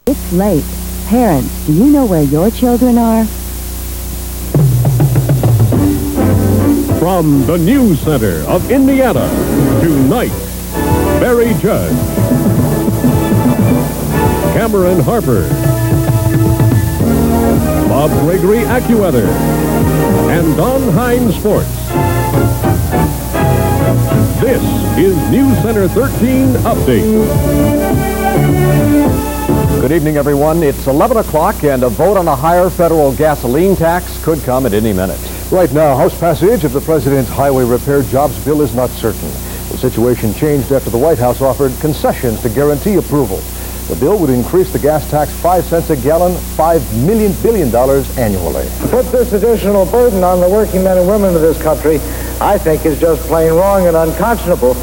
It's late. Parents, do you know where your children are? From the News Center of Indiana, tonight, Barry Judge, Cameron Harper, Bob Gregory AccuWeather, and Don Hines Sports. This is News Center 13 Update. Good evening, everyone. It's 11 o'clock, and a vote on a higher federal gasoline tax could come at any minute. Right now, House passage of the President's highway repair jobs bill is not certain. The situation changed after the White House offered concessions to guarantee approval. The bill would increase the gas tax 5 cents a gallon, $5 billion annually. To put this additional burden on the working men and women of this country, I think is just plain wrong and unconscionable.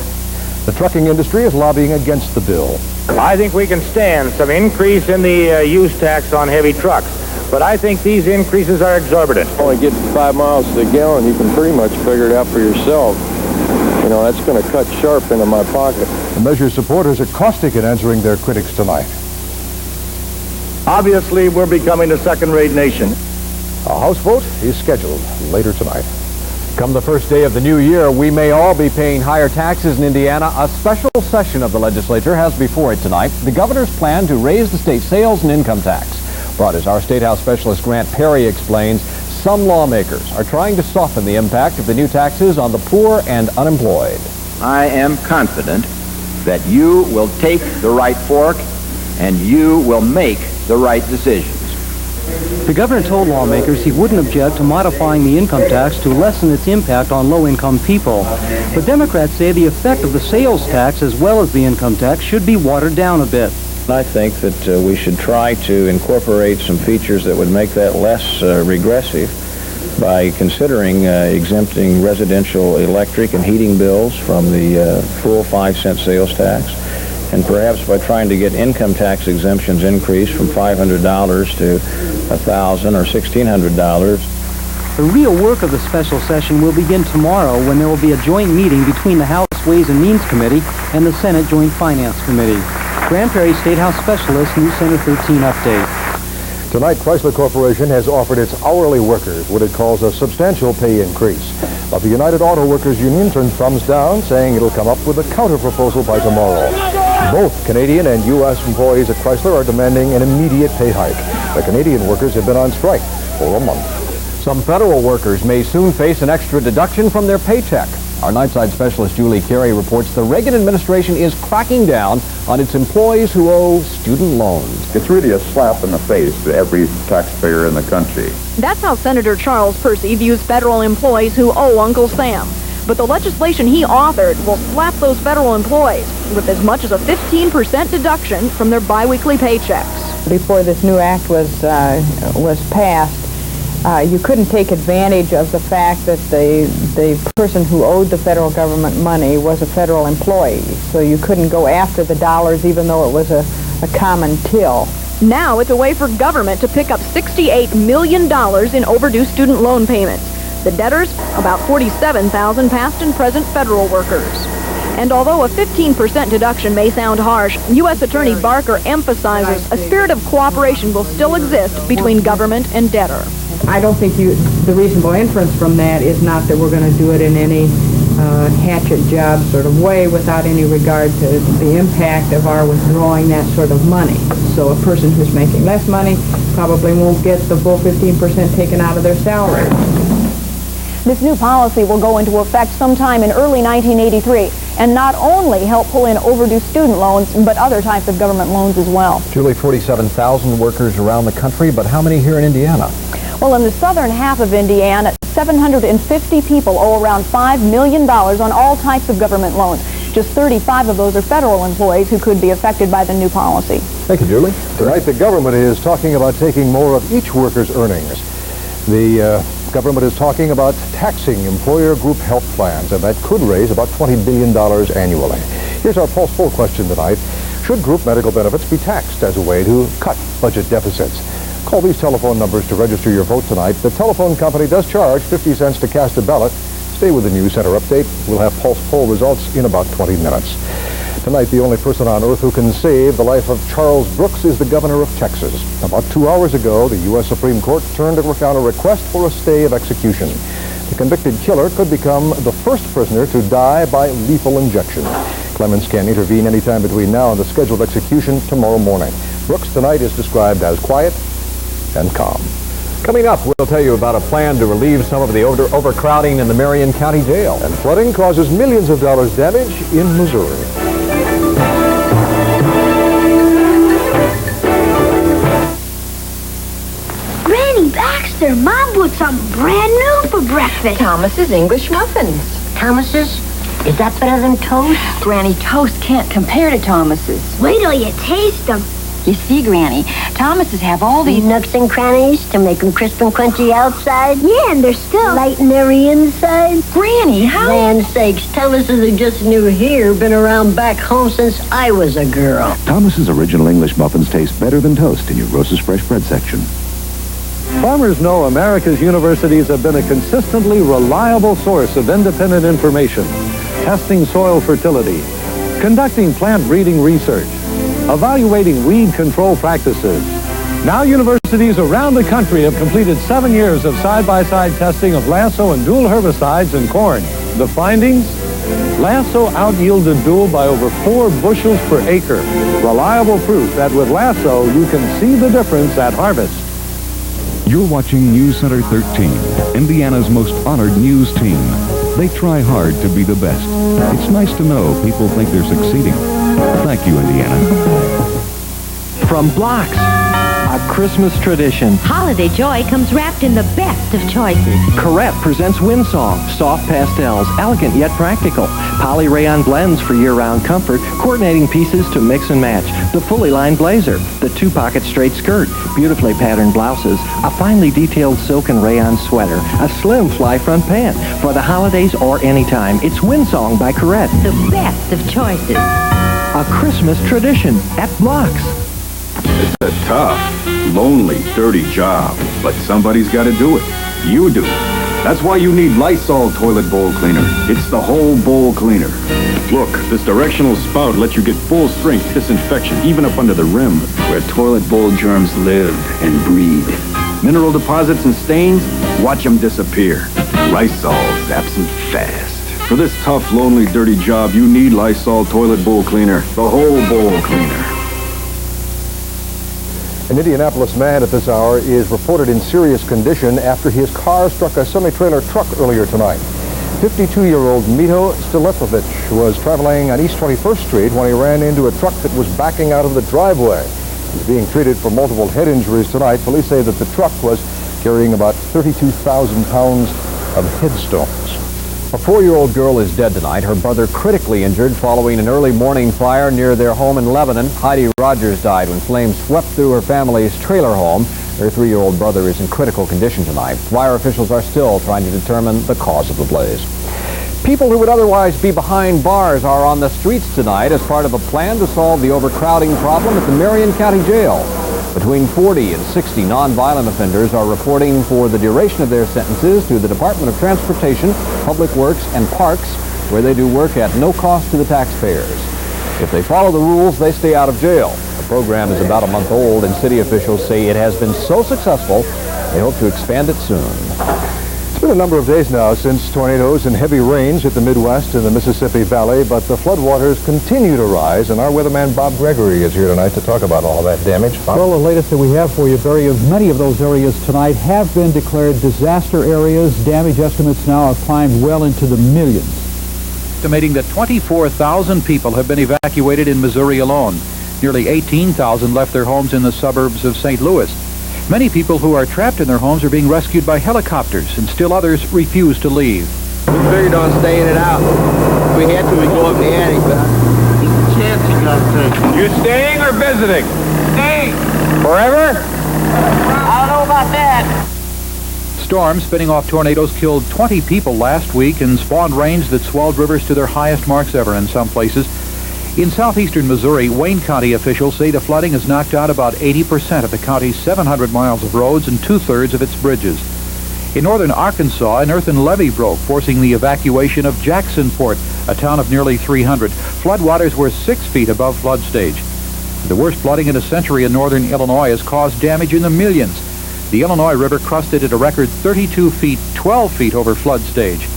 The trucking industry is lobbying against the bill. I think we can stand some increase in the use tax on heavy trucks, but I think these increases are exorbitant. Only get 5 miles to the gallon, you can pretty much figure it out for yourself. You know, that's going to cut sharp into my pocket. The measure's supporters are caustic in answering their critics tonight. Obviously, we're becoming a second-rate nation. A House vote is scheduled later tonight. Come the first day of the new year, we may all be paying higher taxes in Indiana. A special session of the legislature has before it tonight the governor's plan to raise the state sales and income tax. But as our State House specialist Grant Perry explains, some lawmakers are trying to soften the impact of the new taxes on the poor and unemployed. I am confident that you will take the right fork and you will make the right decisions. The governor told lawmakers he wouldn't object to modifying the income tax to lessen its impact on low-income people. But Democrats say the effect of the sales tax as well as the income tax should be watered down a bit. I think that we should try to incorporate some features that would make that less regressive by considering exempting residential electric and heating bills from the full 5-cent sales tax, and perhaps by trying to get income tax exemptions increased from $500 to $1,000 or $1,600. The real work of the special session will begin tomorrow when there will be a joint meeting between the House Ways and Means Committee and the Senate Joint Finance Committee. Grant Perry, State House Specialist, News Center 13 Update. Tonight, Chrysler Corporation has offered its hourly workers what it calls a substantial pay increase. But the United Auto Workers Union turned thumbs down, saying it'll come up with a counterproposal by tomorrow. Both Canadian and U.S. employees at Chrysler are demanding an immediate pay hike. The Canadian workers have been on strike for a month. Some federal workers may soon face an extra deduction from their paycheck. Our Nightside Specialist Julie Carey reports the Reagan administration is cracking down on its employees who owe student loans. It's really a slap in the face to every taxpayer in the country. That's how Senator Charles Percy views federal employees who owe Uncle Sam. But the legislation he authored will slap those federal employees with as much as a 15% deduction from their biweekly paychecks. Before this new act was passed, you couldn't take advantage of the fact that the person who owed the federal government money was a federal employee. So you couldn't go after the dollars even though it was a common till. Now it's a way for government to pick up $68 million in overdue student loan payments. The debtors, about 47,000 past and present federal workers. And although a 15% deduction may sound harsh, U.S. Attorney Barker emphasizes a spirit of cooperation will still exist between government and debtor. I don't think the reasonable inference from that is not that we're going to do it in any hatchet job sort of way without any regard to the impact of our withdrawing that sort of money. So a person who's making less money probably won't get the full 15% taken out of their salary. This new policy will go into effect sometime in early 1983 and not only help pull in overdue student loans, but other types of government loans as well. Julie, 47,000 workers around the country, but how many here in Indiana? Well, in the southern half of Indiana, 750 people owe around $5 million on all types of government loans. Just 35 of those are federal employees who could be affected by the new policy. Thank you, Julie. Tonight, the government is talking about taking more of each worker's earnings. The government is talking about taxing employer group health plans, and that could raise about $20 billion annually. Here's our Pulse poll question tonight. Should group medical benefits be taxed as a way to cut budget deficits? Call these telephone numbers to register your vote tonight. The telephone company does charge 50 cents to cast a ballot. Stay with the News Center update. We'll have Pulse poll results in about 20 minutes. Tonight, the only person on earth who can save the life of Charles Brooks is the governor of Texas. About 2 hours ago, the U.S. Supreme Court turned down a request for a stay of execution. The convicted killer could become the first prisoner to die by lethal injection. Clements can intervene anytime between now and the scheduled execution tomorrow morning. Brooks tonight is described as quiet and calm. Coming up, we'll tell you about a plan to relieve some of the overcrowding in the Marion County Jail. And flooding causes millions of dollars damage in Missouri. Granny Baxter, Mom put something brand new for breakfast. Thomas's English muffins. Thomas's? Is that better than toast? Granny, toast can't compare to Thomas's. Wait till you taste them. You see, Granny, Thomas's have all these nooks and crannies to make them crisp and crunchy outside. Yeah, and they're still light and airy inside. Granny, how? Land sakes, Thomas's are just new here. Been around back home since I was a girl. Thomas's original English muffins taste better than toast in your Rosa's Fresh Bread section. Farmers know America's universities have been a consistently reliable source of independent information, testing soil fertility, conducting plant breeding research, evaluating weed control practices. Now universities around the country have completed 7 years of side-by-side testing of Lasso and Dual herbicides in corn. The findings? Lasso out-yielded Dual by over 4 bushels per acre. Reliable proof that with Lasso you can see the difference at harvest. You're watching News Center 13, Indiana's most honored news team. They try hard to be the best. It's nice to know people think they're succeeding. Thank you, Indiana. From Blocks, a Christmas tradition. Holiday joy comes wrapped in the best of choices. Corette presents Windsong, soft pastels, elegant yet practical. Poly rayon blends for year-round comfort, coordinating pieces to mix and match. The fully lined blazer, the 2-pocket straight skirt, beautifully patterned blouses, a finely detailed silk and rayon sweater, a slim fly front pant. For the holidays or anytime, it's Windsong by Corette. The best of choices. A Christmas tradition at Blocks. It's a tough, lonely, dirty job, but somebody's got to do it. You do. That's why you need Lysol toilet bowl cleaner. It's the whole bowl cleaner. Look, this directional spout lets you get full strength disinfection even up under the rim, where toilet bowl germs live and breed. Mineral deposits and stains, watch them disappear. Lysol zaps them fast. For this tough, lonely, dirty job, you need Lysol toilet bowl cleaner, the whole bowl cleaner. An Indianapolis man at this hour is reported in serious condition after his car struck a semi-trailer truck earlier tonight. 52-year-old Mito Stiletrovich was traveling on East 21st Street when he ran into a truck that was backing out of the driveway. He's being treated for multiple head injuries tonight. Police say that the truck was carrying about 32,000 pounds of headstones. A 4-year-old girl is dead tonight. Her brother critically injured following an early morning fire near their home in Lebanon. Heidi Rogers died when flames swept through her family's trailer home. Her 3-year-old brother is in critical condition tonight. Fire officials are still trying to determine the cause of the blaze. People who would otherwise be behind bars are on the streets tonight as part of a plan to solve the overcrowding problem at the Marion County Jail. Between 40 and 60 nonviolent offenders are reporting for the duration of their sentences to the Department of Transportation, Public Works, and Parks, where they do work at no cost to the taxpayers. If they follow the rules, they stay out of jail. The program is about a month old, and city officials say it has been so successful, they hope to expand it soon. It's been a number of days now since tornadoes and heavy rains hit the Midwest and the Mississippi Valley, but the floodwaters continue to rise, and our weatherman Bob Gregory is here tonight to talk about all that damage. Bob? Well, the latest that we have for you, Barry, of many of those areas tonight have been declared disaster areas. Damage estimates now have climbed well into the millions. Estimating that 24,000 people have been evacuated in Missouri alone. Nearly 18,000 left their homes in the suburbs of St. Louis. Many people who are trapped in their homes are being rescued by helicopters, and still others refuse to leave. We figured on staying it out. If we had to, we'd go up the attic, but it's a chance you gotta take. You staying or visiting? Staying. Forever? I don't know about that. Storms spinning off tornadoes killed 20 people last week and spawned rains that swelled rivers to their highest marks ever in some places. In southeastern Missouri, Wayne County officials say the flooding has knocked out about 80% of the county's 700 miles of roads and 2/3 of its bridges. In northern Arkansas, an earthen levee broke, forcing the evacuation of Jacksonport, a town of nearly 300. Floodwaters were 6 feet above flood stage. The worst flooding in a century in northern Illinois has caused damage in the millions. The Illinois River crested at a record 32 feet, 12 feet over flood stage.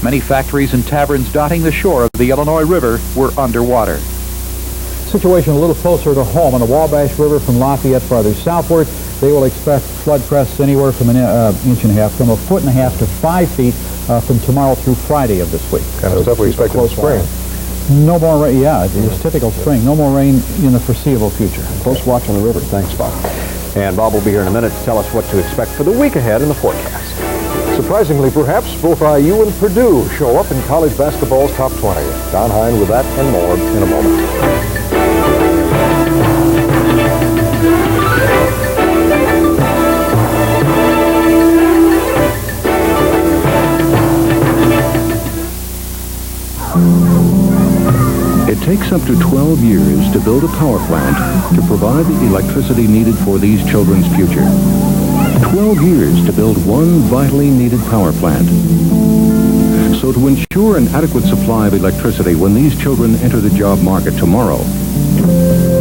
Many factories and taverns dotting the shore of the Illinois River were underwater. Situation a little closer to home on the Wabash River from Lafayette farther southward. They will expect flood crests anywhere from an inch and a half, from 1.5 feet to 5 feet from tomorrow through Friday of this week. Kind of stuff we expect in the spring. No more rain. Yeah, it's typical spring. No more rain in the foreseeable future. Close watch on the river. Thanks, Bob. And Bob will be here in a minute to tell us what to expect for the week ahead in the forecast. Surprisingly, perhaps, both IU and Purdue show up in college basketball's top 20. Don Hine with that and more in a moment. It takes up to 12 years to build a power plant to provide the electricity needed for these children's future. 12 years to build one vitally needed power plant. So to ensure an adequate supply of electricity when these children enter the job market tomorrow,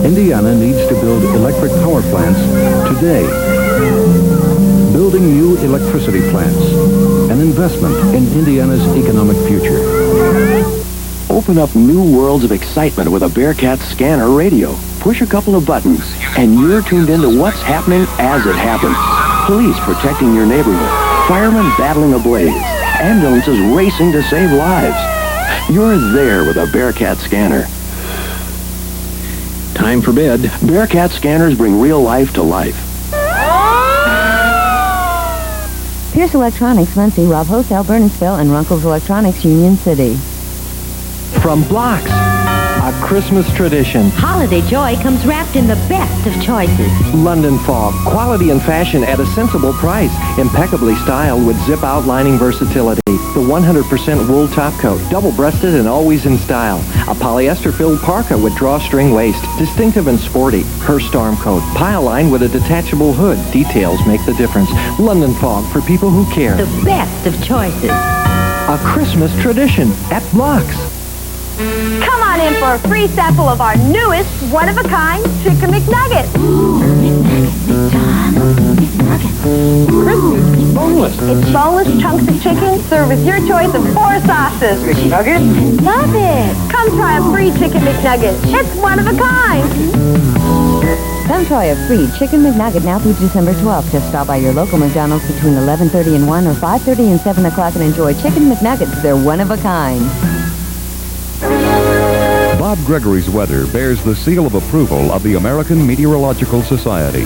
Indiana needs to build electric power plants today. Building new electricity plants, an investment in Indiana's economic future. Open up new worlds of excitement with a Bearcat scanner radio. Push a couple of buttons, and you're tuned into what's happening as it happens. Police protecting your neighborhood, firemen battling a blaze, ambulances racing to save lives. You're there with a Bearcat scanner. Time for bed. Bearcat scanners bring real life to life. Pierce Electronics, Muncie, Rob Hotel, Burnsville, and Runkle's Electronics, Union City. From Blocks, a Christmas tradition. Holiday joy comes wrapped in the best of choices. London Fog, quality and fashion at a sensible price. Impeccably styled with zip outlining versatility. The 100% wool top coat, double-breasted and always in style. A polyester-filled parka with drawstring waist, distinctive and sporty. Her storm coat, pile line with a detachable hood. Details make the difference. London Fog for people who care. The best of choices. A Christmas tradition at Blocks. Come on in for a free sample of our newest, one-of-a-kind Chicken McNuggets. Christmas is boneless. It's boneless chunks of chicken served with your choice of 4 sauces. McNuggets? Love it. Come try a free Chicken McNugget. It's one of a kind. Come try a free Chicken McNugget now through December 12th. Just stop by your local McDonald's between 11:30 and 1 or 5:30 and 7 o'clock and enjoy Chicken McNuggets. They're one of a kind. Bob Gregory's weather bears the seal of approval of the American Meteorological Society.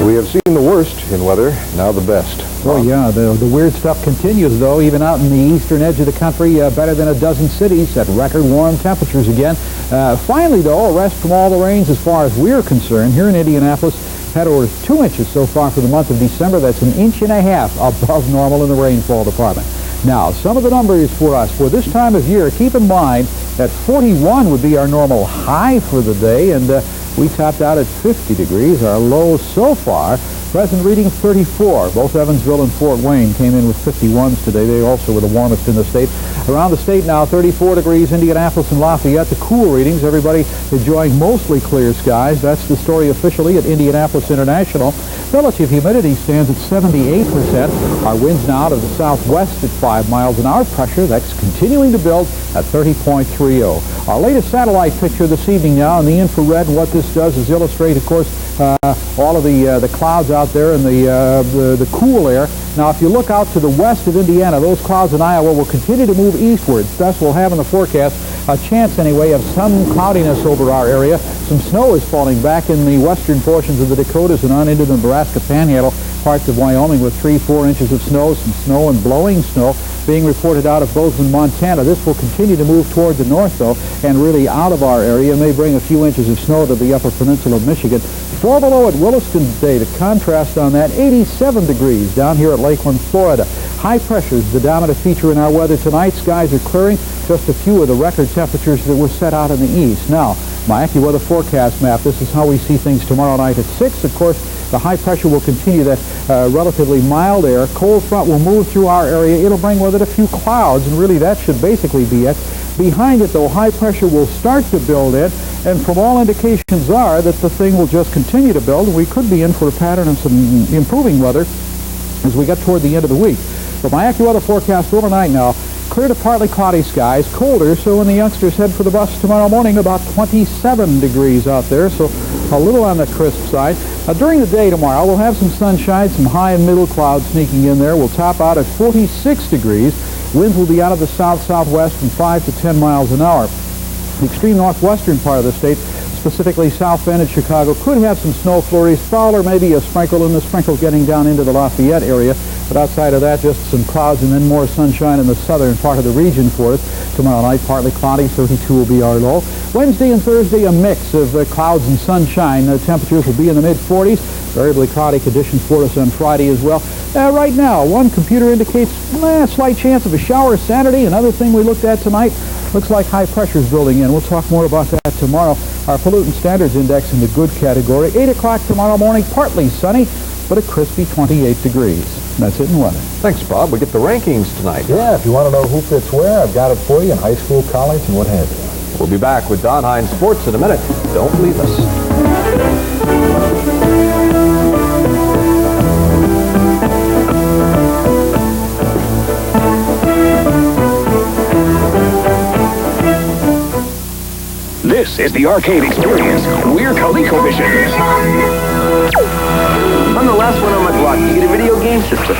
We have seen the worst in weather, now the best. Oh, yeah, the weird stuff continues, though, even out in the eastern edge of the country. Better than a dozen cities at record warm temperatures again. Finally, though, a rest from all the rains as far as we're concerned. Here in Indianapolis, had over 2 inches so far for the month of December. That's 1.5 inches above normal in the rainfall department. Now, some of the numbers for us for this time of year, keep in mind that 41 would be our normal high for the day, and we topped out at 50 degrees. Our low so far, present reading 34. Both Evansville and Fort Wayne came in with 51s today. They also were the warmest in the state. Around the state now, 34 degrees, Indianapolis and Lafayette. The cool readings, everybody enjoying mostly clear skies. That's the story officially at Indianapolis International. Relative humidity stands at 78%. Our winds now out of the southwest at 5 miles an hour. Pressure, that's continuing to build at 30.30. Our latest satellite picture this evening now in the infrared. What this does is illustrate, of course, all of the clouds out there and the cool air. Now, if you look out to the west of Indiana, those clouds in Iowa will continue to move eastwards. Thus, we'll have in the forecast a chance, anyway, of some cloudiness over our area. Some snow is falling back in the western portions of the Dakotas and on into the Nebraska Panhandle, parts of Wyoming with 3-4 inches of snow, some snow and blowing snow being reported out of Bozeman, Montana. This will continue to move toward the north, though, and really out of our area. May bring a few inches of snow to the upper peninsula of Michigan. 4 below at Williston today. The contrast on that, 87 degrees down here at Lakeland, Florida. High pressures, the dominant feature in our weather tonight. Skies are clearing. Just a few of the record temperatures that were set out in the east. Now, my AccuWeather forecast map. This is how we see things tomorrow night at 6. Of course, The high pressure will continue that relatively mild air. Cold front will move through our area. It'll bring with it a few clouds, and really that should basically be it. Behind it, though, high pressure will start to build in, and from all indications are that the thing will just continue to build. We could be in for a pattern of some improving weather as we get toward the end of the week. But my AccuWeather forecast overnight now, clear to partly cloudy skies, colder, so when the youngsters head for the bus tomorrow morning, about 27 degrees out there, so a little on the crisp side. During the day tomorrow, we'll have some sunshine, some high and middle clouds sneaking in there. We'll top out at 46 degrees. Winds will be out of the south-southwest from 5 to 10 miles an hour. The extreme northwestern part of the state, specifically South Bend and Chicago, could have some snow flurries. Fowler, maybe a sprinkle, and the sprinkle getting down into the Lafayette area. But outside of that, just some clouds and then more sunshine in the southern part of the region for us. Tomorrow night, partly cloudy, 32 will be our low. Wednesday and Thursday, a mix of clouds and sunshine. Temperatures will be in the mid-40s. Variably cloudy conditions for us on Friday as well. Right now, one computer indicates a slight chance of a shower Saturday. Another thing we looked at tonight, looks like high pressure is building in. We'll talk more about that tomorrow. Our pollutant standards index in the good category. 8 o'clock tomorrow morning, partly sunny, but a crispy 28 degrees. That's it in weather. Thanks, Bob. We get the rankings tonight. Yeah, if you want to know who fits where, I've got it for you in high school, college, and what have you. We'll be back with Don Hines Sports in a minute. Don't leave us. This is the arcade experience. We're ColecoVision. I'm the last one on my block to get a video game system.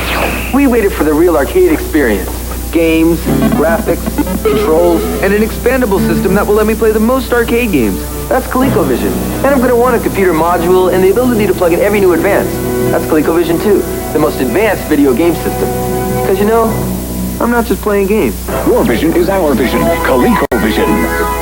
We waited for the real arcade experience. Games, graphics, controls, and an expandable system that will let me play the most arcade games. That's ColecoVision. And I'm going to want a computer module and the ability to plug in every new advance. That's ColecoVision 2, the most advanced video game system. Because you know, I'm not just playing games. Your vision is our vision. ColecoVision.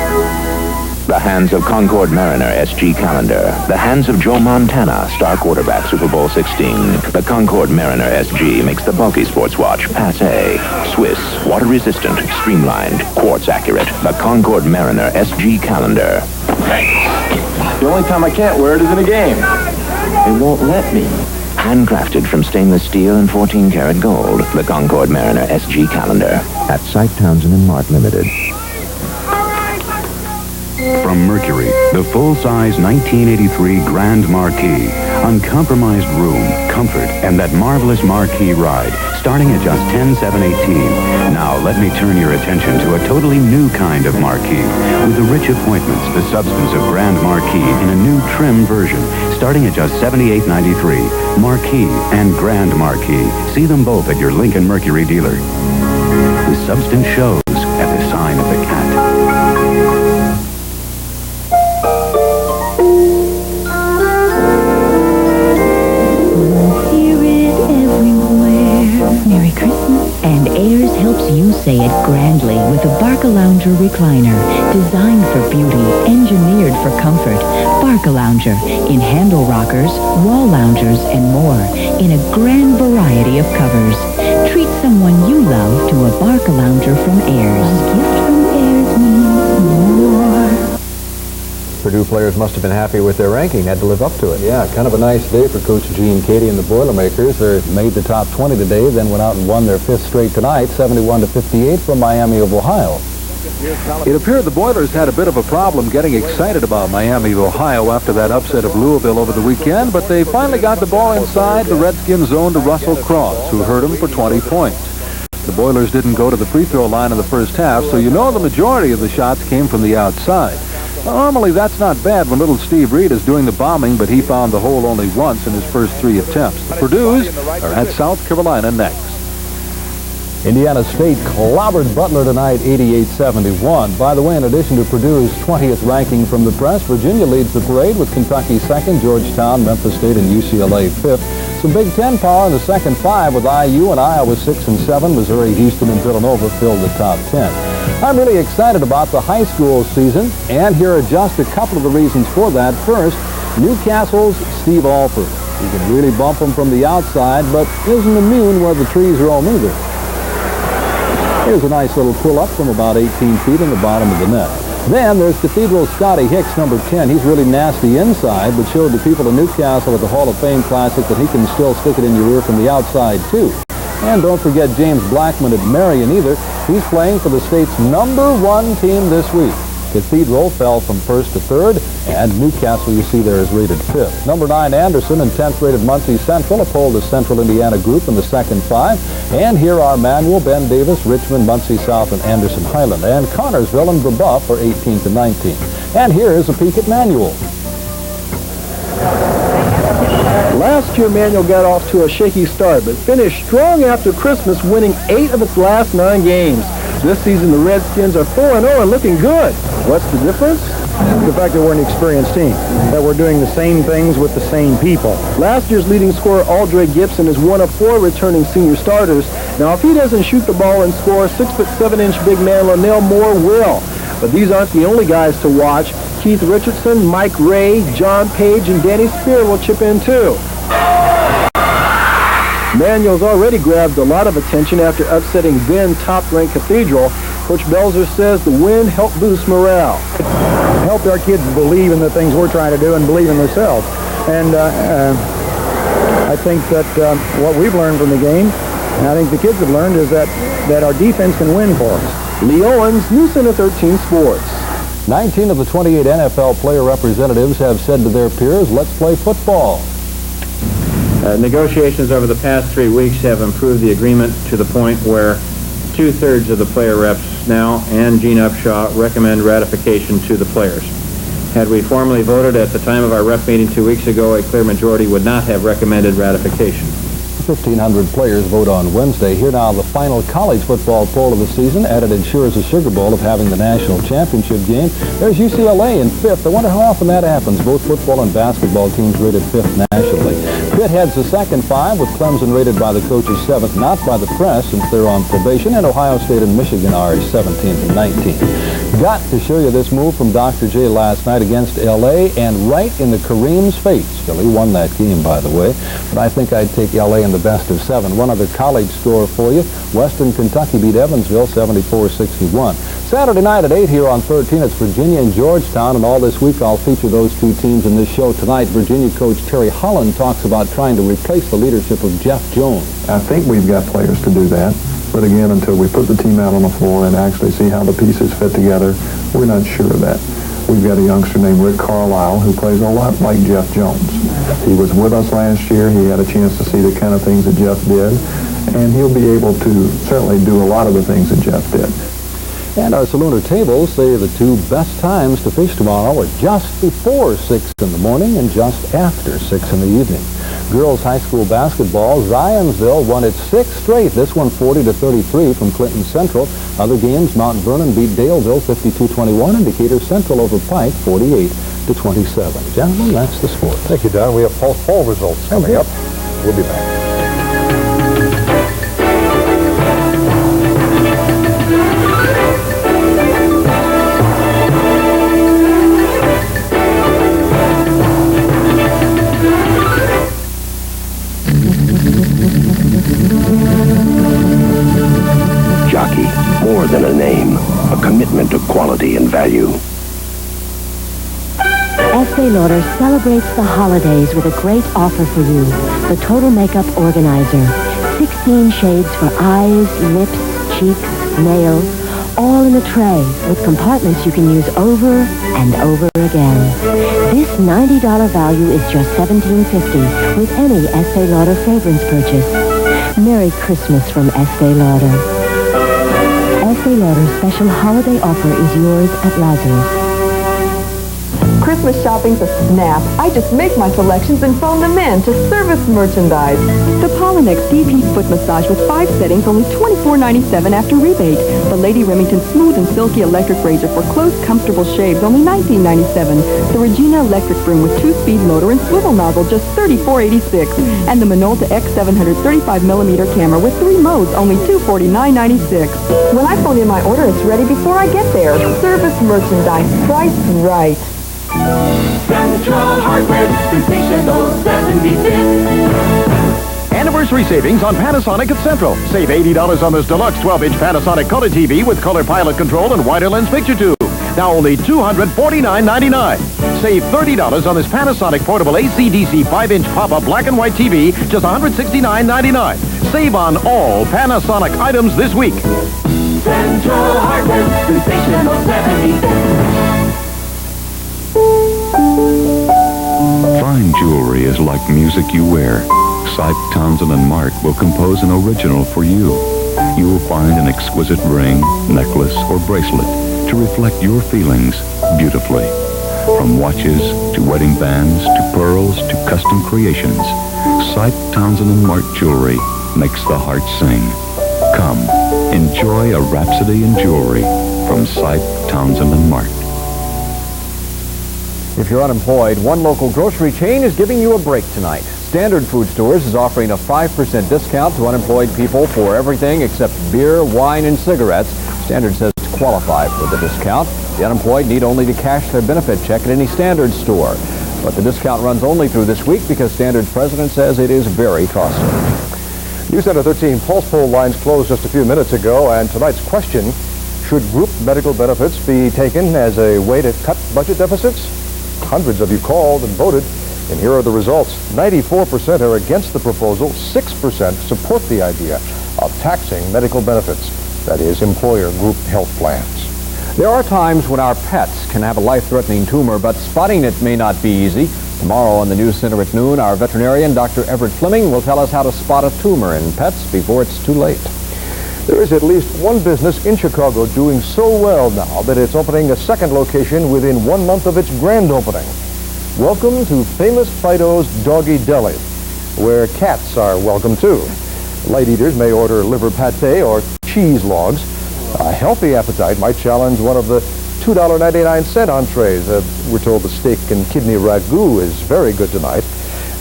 The hands of Concord Mariner SG Calendar. The hands of Joe Montana, star quarterback, Super Bowl 16. The Concord Mariner SG makes the bulky sports watch passe, Swiss, water-resistant, streamlined, quartz-accurate. The Concord Mariner SG Calendar. The only time I can't wear it is in a game. They won't let me. Handcrafted from stainless steel and 14-karat gold. The Concord Mariner SG Calendar. At Site Townsend and Mart Limited. From Mercury, the full-size 1983 Grand Marquis. Uncompromised room, comfort, and that marvelous Marquis ride, starting at just $10,718. Now let me turn your attention to a totally new kind of Marquis. With the rich appointments, the substance of Grand Marquis in a new trim version, starting at just $78.93. Marquis and Grand Marquis. See them both at your Lincoln Mercury dealer. The substance shows at the sign of the cat. Merry Christmas. And Ayers helps you say it grandly with a Barcalounger recliner. Designed for beauty, engineered for comfort. Barcalounger in handle rockers, wall loungers, and more. In a grand variety of covers. Treat someone you love to a Barcalounger from Ayers. A gift from Ayers means more. Purdue players must have been happy with their ranking, had to live up to it. Yeah, kind of a nice day for Coach Gene Katie and the Boilermakers. They made the top 20 today, then went out and won their fifth straight tonight, 71-58 from Miami of Ohio. It appeared the Boilers had a bit of a problem getting excited about Miami of Ohio after that upset of Louisville over the weekend, but they finally got the ball inside the Redskins zone to Russell Cross, who hurt him for 20 points. The Boilers didn't go to the free throw line in the first half, so you know the majority of the shots came from the outside. Normally, that's not bad when little Steve Reed is doing the bombing, but he found the hole only once in his first 3 attempts. The Purdue's are at South Carolina next. Indiana State clobbered Butler tonight, 88-71. By the way, in addition to Purdue's 20th ranking from the press, Virginia leads the parade with Kentucky second, Georgetown, Memphis State, and UCLA fifth. Some Big Ten power in the second 5 with IU and Iowa 6 and 7. Missouri, Houston, and Villanova filled the top 10. I'm really excited about the high school season, and here are just a couple of the reasons for that. First, Newcastle's Steve Alford. He can really bump them from the outside, but isn't immune where the trees roam either. Here's a nice little pull-up from about 18 feet in the bottom of the net. Then there's Cathedral Scotty Hicks, number 10. He's really nasty inside, but showed the people in Newcastle at the Hall of Fame Classic that he can still stick it in your ear from the outside, too. And don't forget James Blackman at Marion either. He's playing for the state's #1 team this week. Cathedral fell from 1st to 3rd, and Newcastle, you see there, is rated 5th. Number 9, Anderson, and 10th rated Muncie Central, uphold the Central Indiana group in the second 5. And here are Manual, Ben Davis, Richmond, Muncie South, and Anderson Highland. And Connorsville and Brebeuf are 18th and 19th. And here is a peek at Manual. Last year, Manual got off to a shaky start, but finished strong after Christmas, winning 8 of its last 9 games. This season, the Redskins are 4-0 and looking good. What's the difference? The fact that we're an experienced team, that we're doing the same things with the same people. Last year's leading scorer, Aldre Gibson, is one of 4 returning senior starters. Now, if he doesn't shoot the ball and score, 6'7" big man Linnell Moore will. But these aren't the only guys to watch. Keith Richardson, Mike Ray, John Page, and Danny Spear will chip in too. Manual's already grabbed a lot of attention after upsetting then top-ranked Cathedral. Coach Belzer says the win helped boost morale. Helped our kids believe in the things we're trying to do and believe in themselves. And I think that what we've learned from the game, and I think the kids have learned, is that our defense can win for us. Lee Owens, News Center 13 Sports. 19 of the 28 NFL player representatives have said to their peers, let's play football. Negotiations over the past 3 weeks have improved the agreement to the point where 2/3 of the player reps now and Gene Upshaw recommend ratification to the players. Had we formally voted at the time of our rep meeting 2 weeks ago, a clear majority would not have recommended ratification. 1,500 players vote on Wednesday. Here now the final college football poll of the season. Added ensures the Sugar Bowl of having the national championship game. There's UCLA in 5th. I wonder how often that happens. Both football and basketball teams rated 5th nationally. Pitt heads the second 5 with Clemson rated by the coaches 7th, not by the press since they're on probation. And Ohio State and Michigan are 17th and 19th. Got to show you this move from Dr. J last night against LA, and right in the Kareem's face. Philly won that game, by the way, but I think I'd take LA in the best of 7. One other college score for you. Western Kentucky beat Evansville 74-61. Saturday night at 8 here on 13, it's Virginia and Georgetown, and all this week I'll feature those 2 teams in this show. Tonight, Virginia coach Terry Holland talks about trying to replace the leadership of Jeff Jones. I think we've got players to do that. But again, until we put the team out on the floor and actually see how the pieces fit together, we're not sure of that. We've got a youngster named Rick Carlisle who plays a lot like Jeff Jones. He was with us last year. He had a chance to see the kind of things that Jeff did, and he'll be able to certainly do a lot of the things that Jeff did. And our Salooner tables say the 2 best times to fish tomorrow are just before 6 in the morning and just after 6 in the evening. Girls high school basketball, Zionsville won its 6th straight. This one 40-33 from Clinton Central. Other games, Mount Vernon beat Daleville 52-21 and Decatur Central over Pike 48-27. Gentlemen, that's the sport. Thank you, Don. We have poll results coming up. We'll be back. Jockey, more than a name, a commitment to quality and value. Estee Lauder celebrates the holidays with a great offer for you. The Total Makeup Organizer. 16 shades for eyes, lips, cheeks, nails, all in a tray with compartments you can use over and over again. This $90 value is just $17.50 with any Estee Lauder fragrance purchase. Merry Christmas from Estee Lauder. Estee Lauder's special holiday offer is yours at Lazarus. Christmas shopping's a snap. I just make my selections and phone them in to Service Merchandise. The Pollenex Deep Heat Foot Massage with 5 settings, only $24.97 after rebate. The Lady Remington Smooth and Silky Electric Razor for close, comfortable shaves, only $19.97. The Regina Electric Broom with 2-speed motor and swivel nozzle, just $34.86. And the Minolta X700 35mm camera with 3 modes, only $249.96. When I phone in my order, it's ready before I get there. Service Merchandise, priced right. Central Hardware, sensational 75th. Anniversary savings on Panasonic at Central. Save $80 on this deluxe 12-inch Panasonic Color TV with color pilot control and wider lens picture tube. now only $249.99. Save $30 on this Panasonic portable AC/DC 5-inch pop-up black and white TV, just $169.99. Save on all Panasonic items this week. Central Hardware, sensational 75th. Fine jewelry is like music you wear. Sipe, Townsend & Mark will compose an original for you. You will find an exquisite ring, necklace, or bracelet to reflect your feelings beautifully. From watches to wedding bands to pearls to custom creations, Sipe, Townsend & Mark jewelry makes the heart sing. Come, enjoy a rhapsody in jewelry from Sipe, Townsend & Mark. If you're unemployed, one local grocery chain is giving you a break tonight. Standard Food Stores is offering a 5% discount to unemployed people for everything except beer, wine, and cigarettes. Standard says to qualify for the discount, the unemployed need only to cash their benefit check at any Standard store. But the discount runs only through this week because Standard's president says it is very costly. News Center 13 pulse poll lines closed just a few minutes ago, and tonight's question, should group medical benefits be taken as a way to cut budget deficits? Hundreds of you called and voted, and here are the results. 94% are against the proposal, 6% support the idea of taxing medical benefits, that is, employer group health plans. There are times when our pets can have a life-threatening tumor, but spotting it may not be easy. Tomorrow on the News Center at noon, our veterinarian, Dr. Everett Fleming, will tell us how to spot a tumor in pets before it's too late. There is at least one business in Chicago doing so well now that it's opening a second location within 1 month of its grand opening. Welcome to Famous Fido's Doggy Deli, where cats are welcome too. Light eaters may order liver pate or cheese logs. A healthy appetite might challenge one of the $2.99 entrees. We're told the steak and kidney ragu is very good tonight.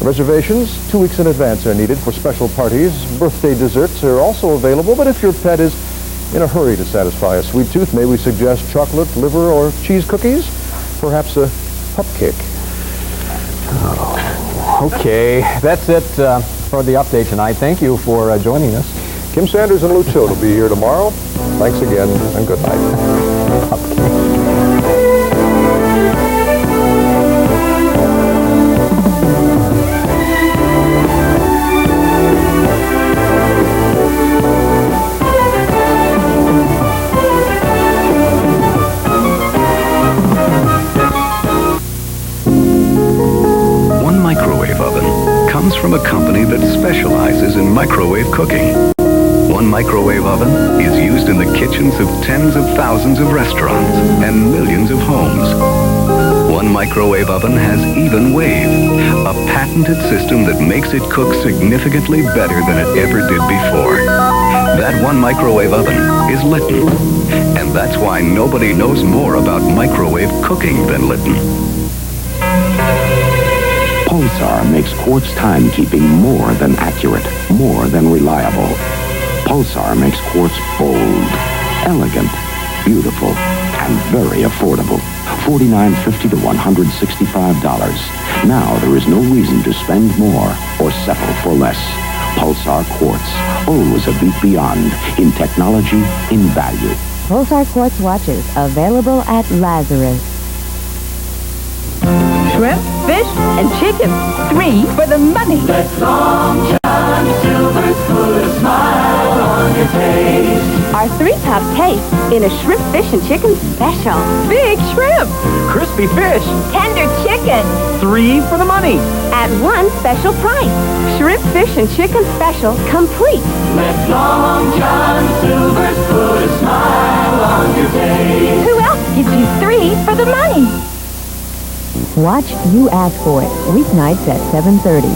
Reservations 2 weeks in advance are needed for special parties. Birthday desserts are also available, but if your pet is in a hurry to satisfy a sweet tooth, may we suggest chocolate, liver, or cheese cookies? Perhaps a cupcake. Okay, that's it for the update tonight. Thank you for joining us. Kim Sanders and Lou Choate will be here tomorrow. Thanks again, and good night. One microwave oven comes from a company that specializes in microwave cooking. One microwave oven is used in the kitchens of tens of thousands of restaurants and millions of homes. One microwave oven has Even Wave, a patented system that makes it cook significantly better than it ever did before. That one microwave oven is Litton, and that's why nobody knows more about microwave cooking than Litton. Pulsar makes quartz timekeeping more than accurate, more than reliable. Pulsar makes quartz bold, elegant, beautiful, and very affordable. $49.50 to $165. Now there is no reason to spend more or settle for less. Pulsar Quartz, always a beat beyond in technology, in value. Pulsar Quartz watches available at Lazarus. Shrimp, fish, and chicken. 3 for the money. Let Long John Silver's put a smile on your face. Our 3 top tastes in a shrimp, fish, and chicken special. Big shrimp. Crispy fish. Tender chicken. 3 for the money. At one special price. Shrimp, fish, and chicken special complete. Let Long John Silver's put a smile on your face. Who else gives you 3 for the money? Watch You Ask For It, weeknights at 7:30.